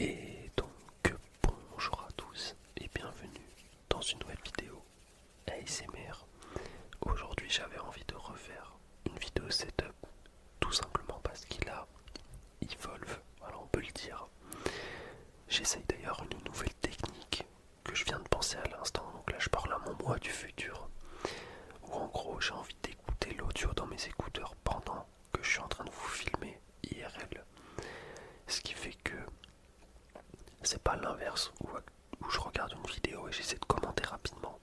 Et donc bonjour à tous et bienvenue dans une nouvelle vidéo ASMR. Aujourd'hui j'avais envie de refaire une vidéo setup tout simplement parce qu'il a evolve, voilà on peut le dire. J'essaye d'ailleurs une nouvelle technique que je viens de penser à l'instant, donc là je parle à mon moi du futur. Où en gros j'ai envie d'écouter l'audio dans mes écouteurs pendant que je suis en train de vous filmer IRL. Ce qui fait que c'est pas l'inverse où je regarde une vidéo et j'essaie de commenter rapidement.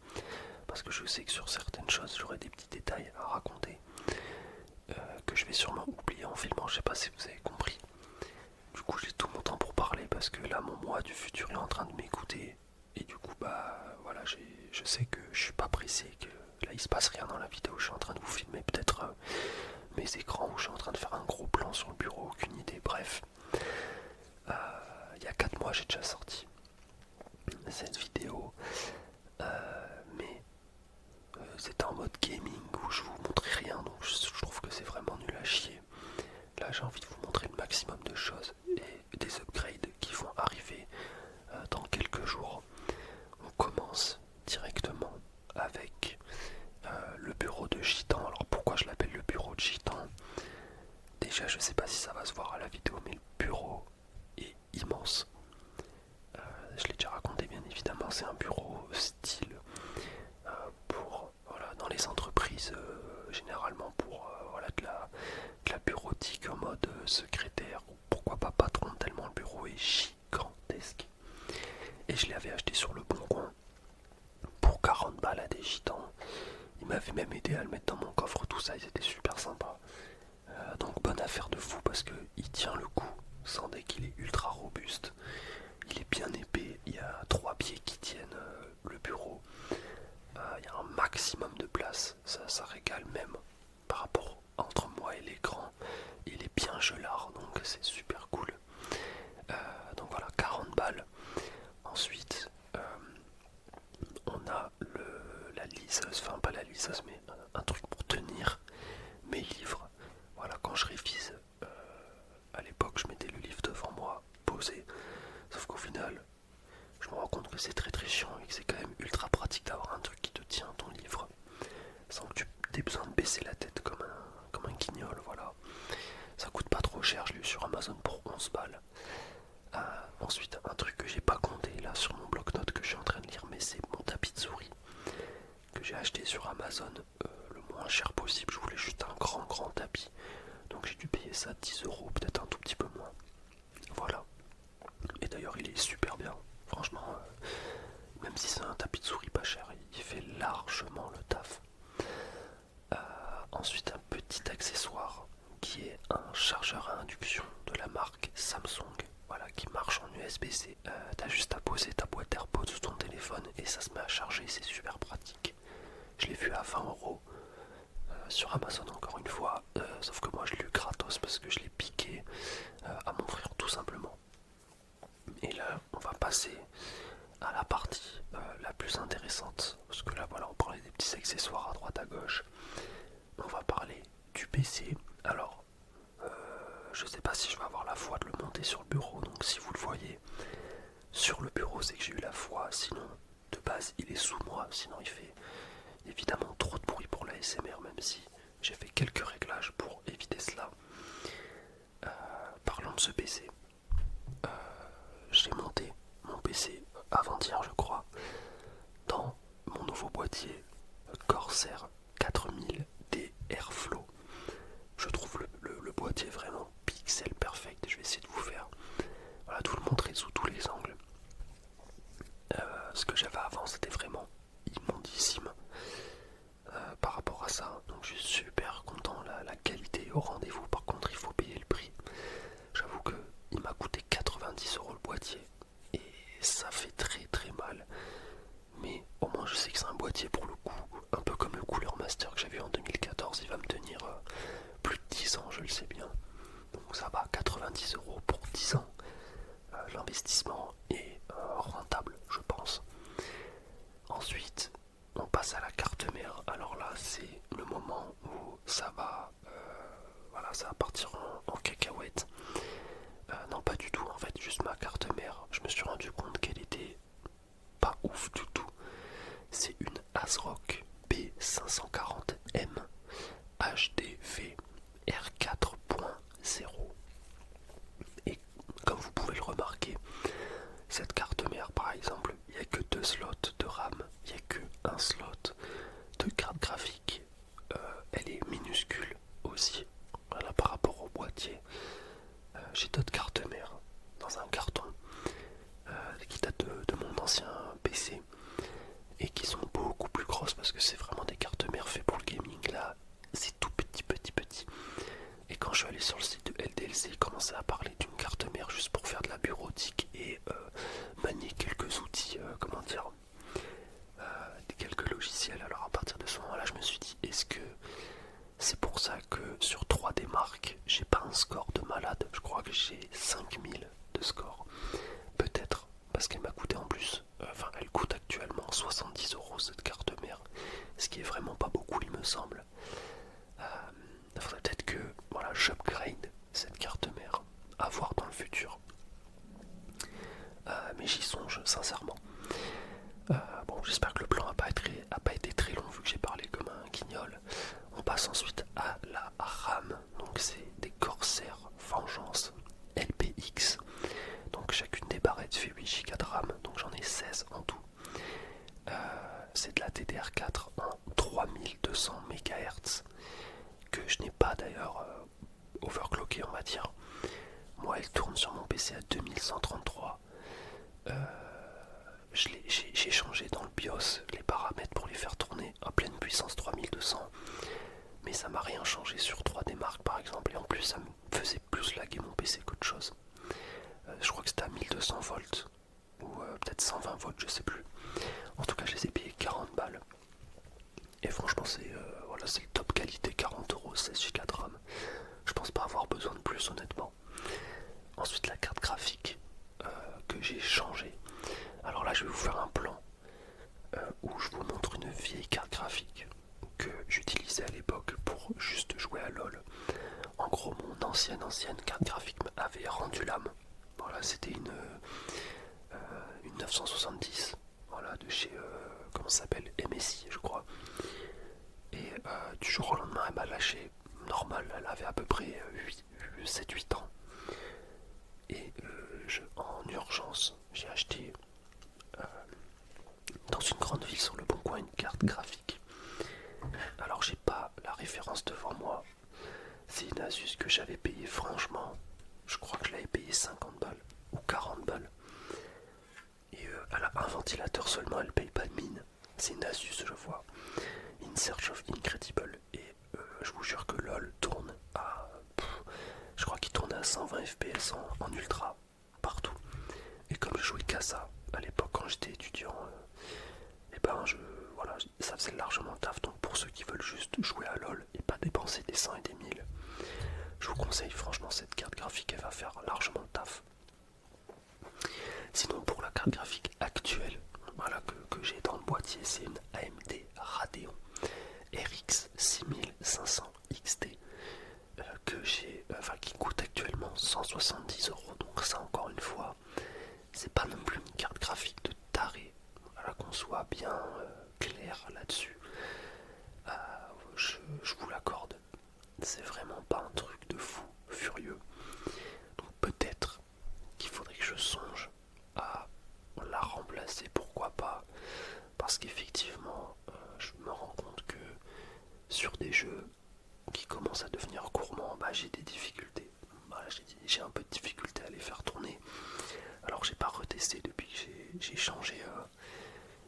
Parce que je sais que sur certaines choses j'aurai des petits détails à raconter que je vais sûrement oublier en filmant, je sais pas si vous avez compris. Du coup j'ai tout mon temps pour parler parce que là mon moi du futur est en train de m'écouter. Et du coup bah voilà je sais que je suis pas pressé, que là il se passe rien dans la vidéo, je suis en train de vous filmer peut-être mes écrans où je suis en train de faire un gros plan sur le bureau, aucune idée, bref. Il y a 4 mois j'ai déjà sorti cette vidéo, mais c'était en mode gaming où je vous montrais rien, donc je trouve que c'est vraiment nul à chier. Là j'ai envie de vous montrer le maximum de choses et des upgrades qui vont arriver dans quelques jours. On commence directement avec le bureau de Gitan. Alors pourquoi je l'appelle le bureau de Gitan? Déjà je sais pas si ça va se voir à la vidéo, mais le bureau est immense. Je l'ai déjà raconté bien évidemment, c'est un bureau style pour voilà, dans les entreprises généralement pour voilà, de la bureautique en mode secrétaire ou pourquoi pas patron, tellement le bureau est gigantesque. Et je l'avais acheté sur le bon coin pour 40 balles à des gitans. Ils m'avaient même aidé à le mettre dans mon coffre, tout ça, ils étaient super sympas. Donc bonne affaire de fou parce qu'il tient le coup, sans dès qu'il est ultra robuste. Il est bien épais, il y a 3 pieds qui tiennent le bureau. Il y a un maximum de place, ça régale même par rapport entre moi et l'écran. Il est bien gelard, donc c'est super cool. Donc voilà, 40 balles. Ensuite, on a la liseuse, enfin pas la liseuse, mais un truc pour tenir mes livres. Voilà, quand je révise, à l'époque je mettais le livre devant moi, posé. Sauf qu'au final, je me rends compte que c'est très très chiant et que c'est quand même ultra pratique d'avoir un truc qui te tient ton livre sans que tu aies besoin de baisser la tête comme un guignol, voilà. Ça coûte pas trop cher, je l'ai eu sur Amazon pour 11 balles. Ensuite, un truc que j'ai pas compté là sur mon bloc-notes que je suis en train de lire, mais c'est mon tapis de souris que j'ai acheté sur Amazon le moins cher possible. Je voulais juste un grand tapis, donc j'ai dû payer ça 10 euros, peut-être un tout petit peu moins. Voilà. Et d'ailleurs, il est super bien. Franchement, même si c'est un tapis de souris pas cher, il fait largement le taf. Ensuite, un petit accessoire qui est un chargeur à induction de la marque Samsung, voilà, qui marche en USB-C. T'as juste à poser ta boîte AirPods sur ton téléphone et ça se met à charger, c'est super pratique. Je l'ai vu à 20 euros sur Amazon encore une fois, sauf que moi je l'ai eu gratos parce que je l'ai piqué à mon frère tout simplement. Et là, on va passer à la partie la plus intéressante, parce que là voilà, on parlait des petits accessoires à droite à gauche. On va parler du PC. Alors, je sais pas si je vais avoir la foi de le monter sur le bureau, donc si vous le voyez sur le bureau, c'est que j'ai eu la foi. Sinon, de base, il est sous moi. Sinon, il fait évidemment trop de bruit pour la SMR, même si j'ai fait quelques réglages pour éviter cela. Parlons de ce PC. J'ai monté mon PC avant-hier, je crois, dans mon nouveau boîtier Corsair 4000D Airflow. Je trouve le boîtier vraiment pixel perfect et je vais essayer de vous faire voilà, tout le montrer sous tous les angles. Ce que j'avais avant c'était vraiment immondissime par rapport à ça, donc je suis super content, la qualité est au rendez-vous. Par contre il faut payer le prix. J'avoue que il m'a coûté 90 euros le boîtier et ça fait très très mal, mais au moins je sais que c'est un boîtier pour le coup, un peu comme le Cooler Master que j'avais en 2014, il va me tenir plus de 10 ans, je le sais bien. Donc ça va, 90 euros pour 10 ans. L'investissement est rentable, je pense. Ensuite, on passe à la carte mère. Alors là, c'est le moment où ça va, voilà, ça va partir en cacahuète. Non, pas du tout, en fait, juste ma carte mère anciens PC et qui sont beaucoup plus grosses parce que c'est vraiment des cartes mères faites pour le gaming. Là, c'est tout petit. Et quand je suis allé sur le site de LDLC, ils commençaient à parler d'une carte mère juste pour faire de la bureautique et manier quelques outils, quelques logiciels. Alors à partir de ce moment-là, je me suis dit, est-ce que c'est pour ça que sur 3D Mark, j'ai pas un score de malade? Je crois que j'ai 5000 de score. Peut-être, parce qu'elle m'a coûté en plus, elle coûte actuellement 70 € cette carte mère, ce qui est vraiment pas beaucoup, il me semble. Il faudrait peut-être que j'upgrade cette carte mère, à voir dans le futur. Mais j'y songe sincèrement. Bon, j'espère que le plan n'a pas été très long vu que j'ai parlé comme un guignol. On passe ensuite à la RAM, donc c'est des Corsair Vengeance LPX. Donc chacune des barrettes fait 8 Go de RAM, donc j'en ai 16 en tout. C'est de la DDR4 en 3200 MHz, que je n'ai pas d'ailleurs overclocké, on va dire. Moi, elle tourne sur mon PC à 2133. J'ai changé dans le BIOS les paramètres pour les faire tourner à pleine puissance 3200, mais ça m'a rien changé sur 3D Mark par exemple, et en plus ça me faisait plus laguer mon PC qu'autre chose. Je crois que c'était à 1200 volts ou peut-être 120 volts, je sais plus. En tout cas, je les ai payés 40 balles. Et franchement, c'est le top qualité, 40€, 16 Go de RAM. Je pense pas avoir besoin de plus, honnêtement. Ensuite, la carte graphique que j'ai changée. Alors là, je vais vous faire un plan où je vous montre une vieille carte graphique que j'utilisais à l'époque pour juste jouer à LoL. En gros, mon ancienne carte graphique m'avait rendu l'âme. Voilà, c'était une 970, voilà, de chez comment ça s'appelle, MSI, je crois. Et du jour au lendemain, elle m'a lâché. Normal, elle avait à peu près 7-8 ans. Et en urgence, j'ai acheté dans une grande ville sur le Bon Coin une carte graphique. Alors j'ai pas la référence devant moi. C'est une Asus que j'avais payée, franchement, je crois que je l'avais payée 50 balles ou 40 balles. Et elle a un ventilateur seulement, elle paye pas de mine. C'est une Asus, je vois. In Search of Incredible. Et je vous jure que LOL tourne à... je crois qu'il tourne à 120 FPS en ultra, partout. Et comme je jouais qu'à ça, à l'époque quand j'étais étudiant, et ben ça faisait largement le taf. Donc pour ceux qui veulent juste jouer à LOL et pas dépenser des 100 et des 1000, je vous conseille franchement cette carte graphique, elle va faire largement le taf. Sinon pour la carte graphique actuelle, que j'ai dans le boîtier, c'est une AMD Radeon RX 6500 XT qui coûte actuellement 170€. Donc ça, encore une fois, c'est pas non plus une carte graphique de taré. Voilà, qu'on soit bien clair là-dessus. Je vous l'accorde. C'est vraiment pas un truc de fou furieux. Donc peut-être qu'il faudrait que je songe à la remplacer, pourquoi pas. Parce qu'effectivement, je me rends compte que sur des jeux qui commencent à devenir gourmands, j'ai des difficultés. J'ai un peu de difficulté à les faire tourner. Alors j'ai pas retesté depuis que j'ai changé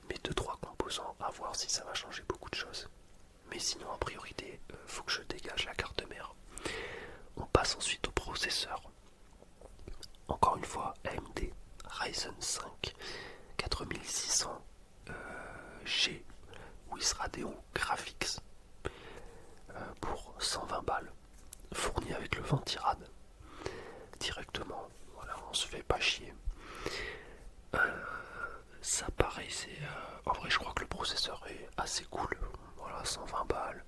mes 2-3 composants, à voir si ça va changer beaucoup de choses. Mais sinon, en priorité, faut que je dégage la carte mère. On passe ensuite au processeur. Encore une fois, AMD Ryzen 5 4600 G with Radeon Graphics pour 120 balles, fourni avec le Ventirad directement. Voilà, on se fait pas chier. Ça pareil, c'est en vrai, je crois que le processeur est assez cool. Voilà, 120 balles,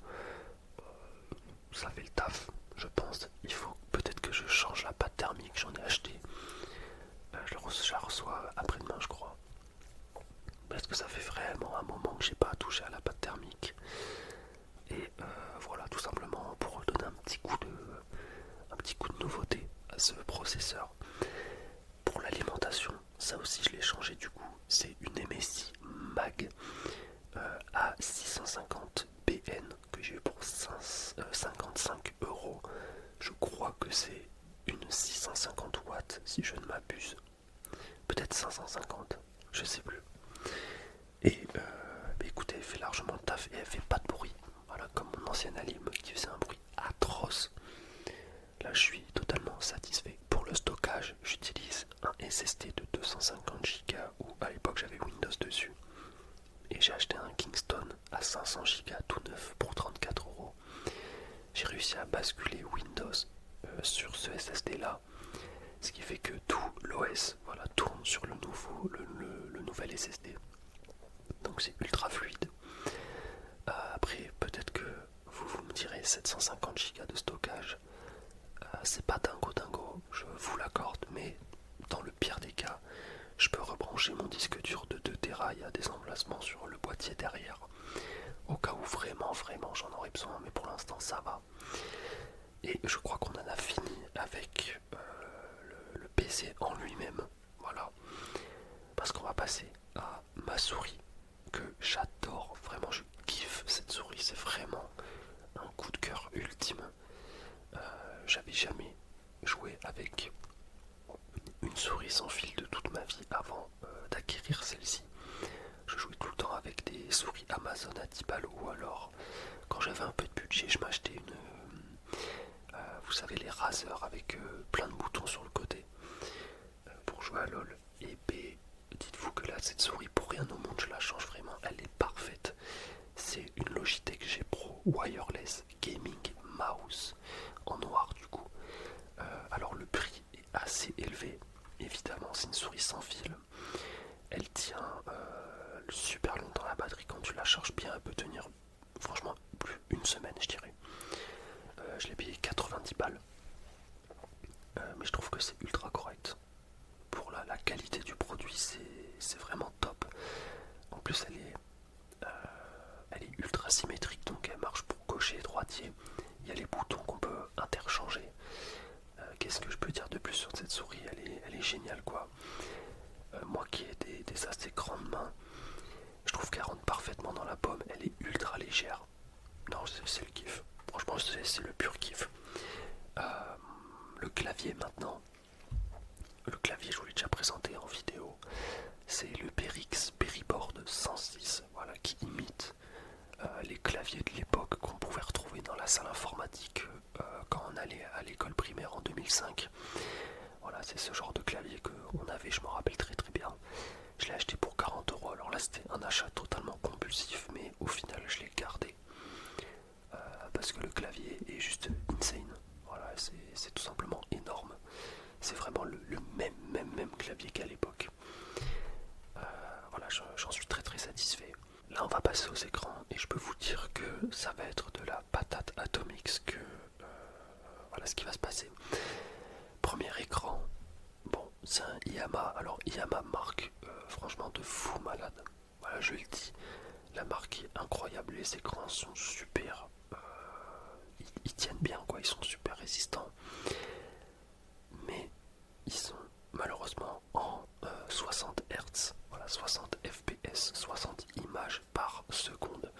ça fait le taf, je pense. Il faut peut-être que je change la pâte thermique, j'en ai acheté. Je la reçois après-demain, je crois. Parce que ça fait vraiment un moment que j'ai pas touché à la pâte thermique. Et voilà, tout simplement pour donner un petit coup de nouveauté à ce processeur. Pour l'alimentation, ça aussi je l'ai changé du coup. C'est une MSI Mag A650 BN que j'ai eu pour 55€. Je crois que c'est une 650 watts si je ne m'abuse. Peut-être 550. je sais plus. Et écoutez, elle fait largement le taf et elle fait pas de bruit. Voilà, comme mon ancienne Alim qui faisait un bruit atroce. Là, je suis totalement satisfait. Pour le stockage, j'utilise un SSD de 250 Go où à l'époque j'avais Windows dessus. Et j'ai acheté un Kingston à 500 Go tout neuf pour 34 €. J'ai réussi à basculer Windows sur ce SSD là, ce qui fait que tout l'OS voilà, tourne sur le nouvel SSD. Donc c'est ultra fluide. Après, peut-être que vous me direz 750 Go de stockage, c'est pas dingo, je vous l'accorde, mais dans le pire des cas, je peux rebrancher mon disque dur de 2 Tera. Il y a des emplacements sur le boîtier derrière, au cas où vraiment j'en aurais besoin, mais pour l'instant ça va. Et je crois qu'on en a fini avec le PC en lui-même, voilà. Parce qu'on va passer à ma souris, que j'adore, vraiment je kiffe cette souris, c'est vraiment un coup de cœur ultime. J'avais jamais joué avec une souris sans fil de toute ma vie avant d'acquérir celle-ci. Je jouais tout le temps avec des souris Amazon à 10 balles, ou alors quand j'avais un peu de budget, je m'achetais vous savez, les Razer avec plein de boutons sur le côté pour jouer à LoL. Et dites-vous que là, cette souris, pour rien au monde, je la change vraiment, elle est parfaite. C'est une Logitech G Pro Wireless Gaming Mouse en noir du coup. Alors le prix est assez élevé, évidemment, c'est une souris sans fil. Elle tient super longtemps la batterie quand tu la charges bien, elle peut tenir franchement plus une semaine je dirais. Je l'ai payé 90 balles, mais je trouve que c'est ultra correct. Pour la qualité du produit, c'est vraiment top. En plus elle est ultra symétrique, donc elle marche pour gaucher et droitier. Il y a les boutons qu'on peut interchanger. Qu'est-ce que je peux dire de plus sur cette souris, elle est géniale quoi. Moi qui ai des assez grandes mains, je trouve qu'elle rentre parfaitement dans la paume, elle est ultra légère. Non, c'est le kiff. Franchement, c'est le pur kiff. Le clavier maintenant. Le clavier, je vous l'ai déjà présenté en vidéo. C'est le PRX Periboard 106, voilà, qui imite les claviers de l'époque qu'on pouvait retrouver dans la salle informatique quand on allait à l'école primaire en 2005. Voilà, c'est ce genre de clavier qu'on avait, je me rappelle très bien. Je l'ai acheté pour 40 €. Alors là, c'était un achat totalement compulsif, mais au final, je l'ai gardé. Parce que le clavier est juste insane. Voilà, c'est tout simplement énorme. C'est vraiment le même clavier qu'à l'époque. Voilà, j'en suis très satisfait. Là, on va passer aux écrans et je peux vous dire que ça va être de la patate atomique. Voilà ce qui va se passer. Premier écran, bon, c'est un Yamaha. Alors, Yamaha marque franchement de fou malade. Voilà, je le dis. La marque est incroyable, les écrans sont super. Ils tiennent bien, quoi, ils sont super résistants. Mais ils sont malheureusement en 60 Hz. Voilà, 60 FPS, 60 images par seconde.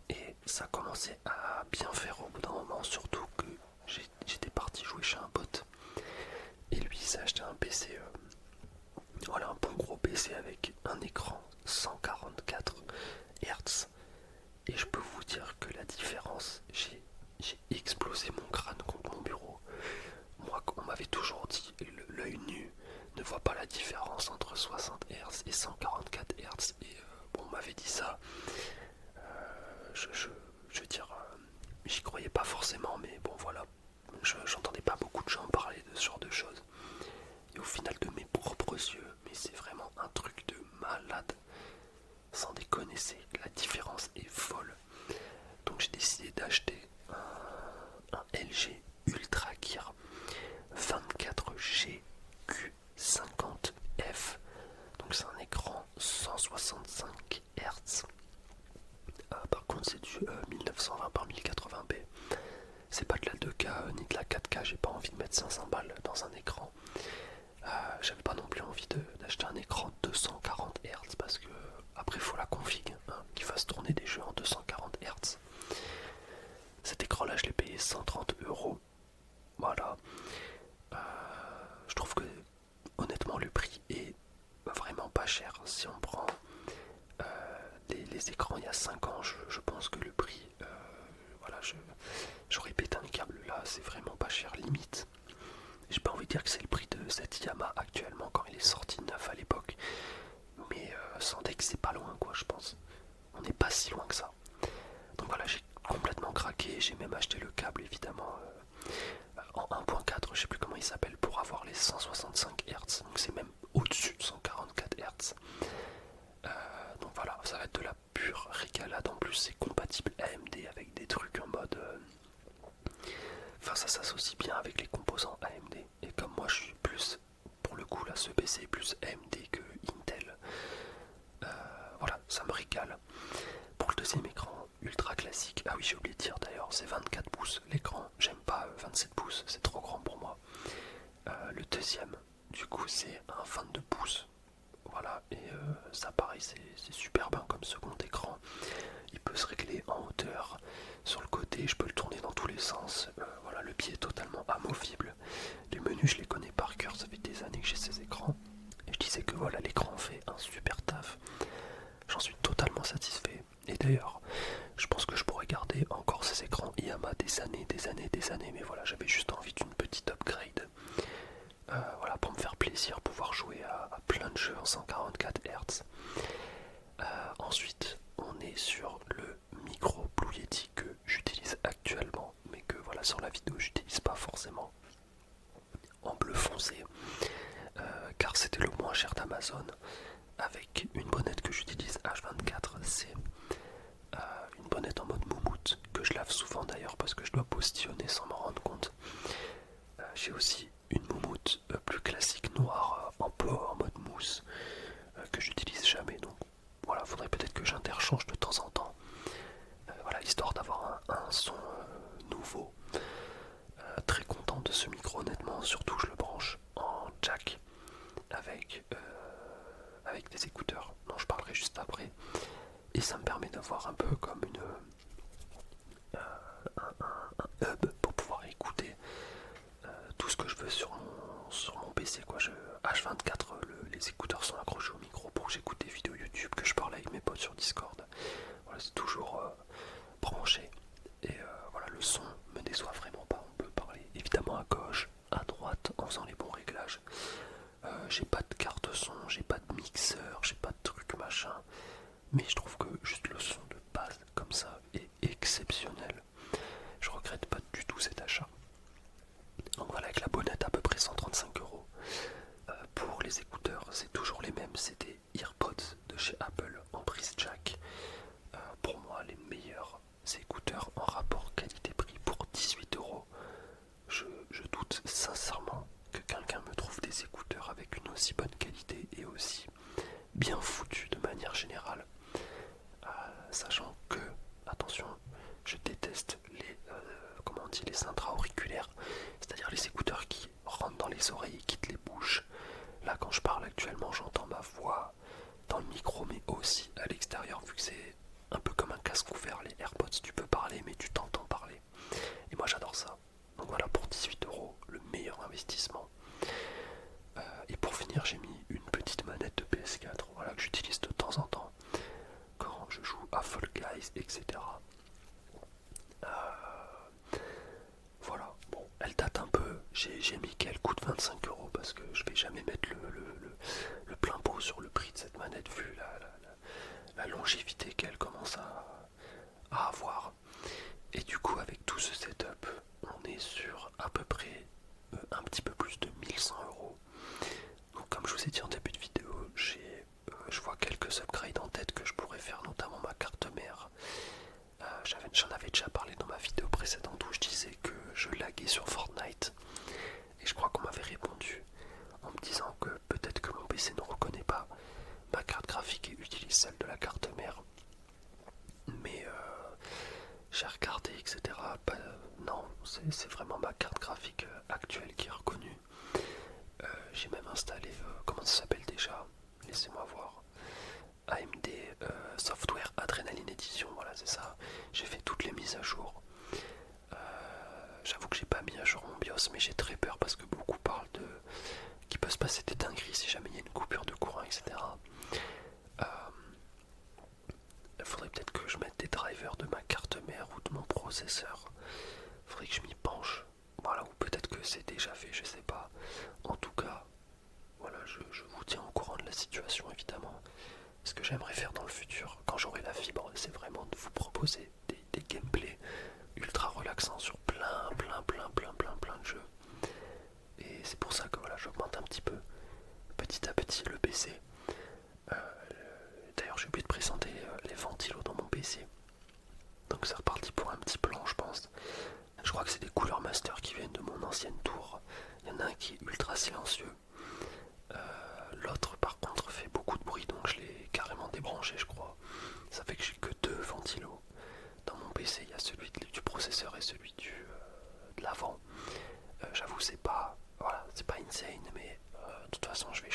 Et ça commençait à bien faire au bout d'un moment, surtout que j'étais parti jouer chez un pote. Et lui, il s'est acheté un PC, voilà, un bon gros PC avec un écran 144 Hz. Et je peux vous dire que la différence, j'ai explosé mon crâne contre mon bureau. Moi, on m'avait toujours dit, l'œil nu ne voit pas la différence entre 60 Hz et 144 Hz. Et bon, on m'avait dit ça. Je veux dire, j'y croyais pas forcément, mais bon, voilà. J'entendais pas beaucoup de gens parler de ce genre de choses. Et au final, de mes propres yeux, mais c'est vraiment un truc de malade. Sans déconner, la différence est folle. Donc j'ai décidé d'acheter un LG Ultra Gear 24G Q50F. Donc c'est un écran 165 Hz. Par contre c'est du 1920 par 1080p. C'est pas de la 2K ni de la 4K, j'ai pas envie de mettre 500 balles dans un écran. J'avais pas non plus envie d'acheter un écran 240 Hz parce que après il faut la config, hein, qui fasse tourner des jeux en 240 Hz. Cet écran là je l'ai payé 130 €. Voilà. Je trouve que honnêtement le prix est vraiment pas cher. Si on prend les écrans il y a 5 ans, je pense que le prix, voilà, j'aurais pété un câble. Là c'est vraiment pas cher, limite. J'ai pas envie de dire que c'est le prix de cette Yamaha actuellement quand il est sorti neuf à l'époque, mais sans deck c'est pas loin quoi, je pense. On n'est pas si loin que ça. Donc voilà, j'ai complètement craqué, j'ai même acheté le câble évidemment en 1.4, je sais plus comment il s'appelle, pour avoir les 165 Hz, donc c'est même au-dessus de 144 Hz. Donc voilà, ça va être de la pure régalade. En plus c'est compatible AMD avec des trucs en mode enfin ça s'associe bien avec les composants AMD, et comme moi je suis plus, pour le coup là ce PC est plus AMD que Intel, voilà, ça me régale. Pour le deuxième écran ultra classique, ah oui j'ai oublié de dire d'ailleurs, c'est 24 pouces l'écran, j'aime pas 27 pouces, c'est trop grand pour moi. Le deuxième du coup c'est un 22 pouces, voilà, et ça pareil c'est super bien comme second écran. Il peut se régler en hauteur, sur le côté, je peux le tourner dans tous les sens. Voilà, le pied est totalement amovible. Les menus, je les connais par cœur, ça fait des années que j'ai ces écrans. Et je disais que voilà, l'écran fait un super taf. J'en suis totalement satisfait. Et d'ailleurs, je pense que je pourrais garder encore ces écrans Yamaha des années. Mais voilà, j'avais juste envie d'une petite upgrade. Voilà, pour me faire plaisir, pouvoir jouer à plein de jeux en 144 Hz. Ensuite, on est sur le micro Blue Yeti que j'utilise actuellement, mais que voilà, sur la vidéo j'utilise pas forcément, en bleu foncé, car c'était le moins cher d'Amazon, avec une bonnette que j'utilise H24. C'est une bonnette en mode moumoute, que je lave souvent d'ailleurs parce que je dois postillonner sans m'en rendre compte. J'ai aussi une moumoute plus classique noire en peau, en mode mousse, que j'utilise jamais, donc voilà, faudrait peut-être que j'interchange de temps en temps, voilà, histoire d'avoir un son nouveau. Très content de ce micro honnêtement, surtout je le branche en jack avec des écouteurs dont je parlerai juste après, et ça me permet d'avoir un peu comme un hub pour pouvoir écouter tout ce que je veux sur mon PC quoi. H24, les écouteurs sont accrochés au micro pour que j'écoute des vidéos YouTube, que je parle avec mes potes sur Discord. Voilà, c'est toujours branché, et voilà, le son me déçoit vraiment pas. On peut parler évidemment à gauche, à droite en faisant les bons réglages. J'ai pas de carte son, j'ai pas de mixeur, j'ai pas de truc machin, mais je trouve que juste le son de base comme ça est exceptionnel. Je regrette pas du tout cet achat. Donc voilà, avec la bonnette à peu près 135€. Pour les écouteurs, c'est toujours les mêmes, c'est des AirPods de chez Apple en prise jack. Pour moi, les meilleurs écouteurs en rapport qualité-prix pour 18€. Je doute sincèrement que quelqu'un me trouve des écouteurs avec une aussi bonne qualité et aussi bien foutus de manière générale. Sachant que, attention, je déteste les intra-auriculaires, c'est-à-dire les écouteurs qui rentrent dans les oreilles et quittent les bouches. Là, quand je parle actuellement, j'entends ma voix dans le micro, mais aussi à l'extérieur, vu que c'est un peu comme un casque ouvert. Les AirPods, tu peux parler, mais tu t'entends parler. Et moi, j'adore ça. Donc voilà, pour 18€, le meilleur investissement. Et pour finir, j'ai mis une petite manette de PS4, voilà, que j'utilise de temps en temps quand je joue à Fall Guys, etc. Voilà, bon, elle date un peu, j'ai mis qu'elle coûte 25€ parce que je vais jamais mettre le plein pot sur le prix de cette manette vu la longévité qu'elle commence à avoir. Et du coup, avec tout ce setup, on est sur à peu près un petit peu plus de 1100€. Donc comme je vous ai dit en début de vidéo, je vois quelques upgrades en tête que je pourrais faire, notamment ma carte mère. J'en avais déjà parlé dans ma vidéo précédente où je disais que je laguais sur Fortnite, et je crois qu'on m'avait répondu en me disant que peut-être que mon PC ne reconnaît pas ma carte graphique et utilise celle de la carte mère. Mais j'ai regardé, etc. Non, c'est vraiment ma carte graphique actuelle qui est reconnue. J'ai même installé, comment ça s'appelle déjà? Laissez-moi voir. AMD Software Adrenaline Edition, voilà c'est ça. J'ai fait toutes les mises à jour. J'avoue que j'ai pas mis à jour mon BIOS, mais j'ai très peur parce que beaucoup parlent qu'il peut se passer des dingueries si jamais il y a une coupure de courant, etc. j'aimerais faire dans le futur, quand j'aurai la fibre, c'est vraiment de vous proposer des gameplays ultra relaxants sur plein de jeux. Et c'est pour ça que voilà, j'augmente un petit peu, petit à petit, le PC. D'ailleurs, j'ai oublié de présenter les ventilos dans mon PC. Donc c'est reparti pour un petit plan, je pense. Je crois que c'est des couleurs master qui viennent de mon ancienne tour. Il y en a un qui est ultra silencieux. L'autre par contre fait beaucoup de bruit, donc je l'ai carrément débranché, je crois. Ça fait que j'ai que deux ventilos. Dans mon PC, il y a celui du processeur et celui de l'avant. J'avoue, c'est pas, voilà, c'est pas insane, mais de toute façon, je vais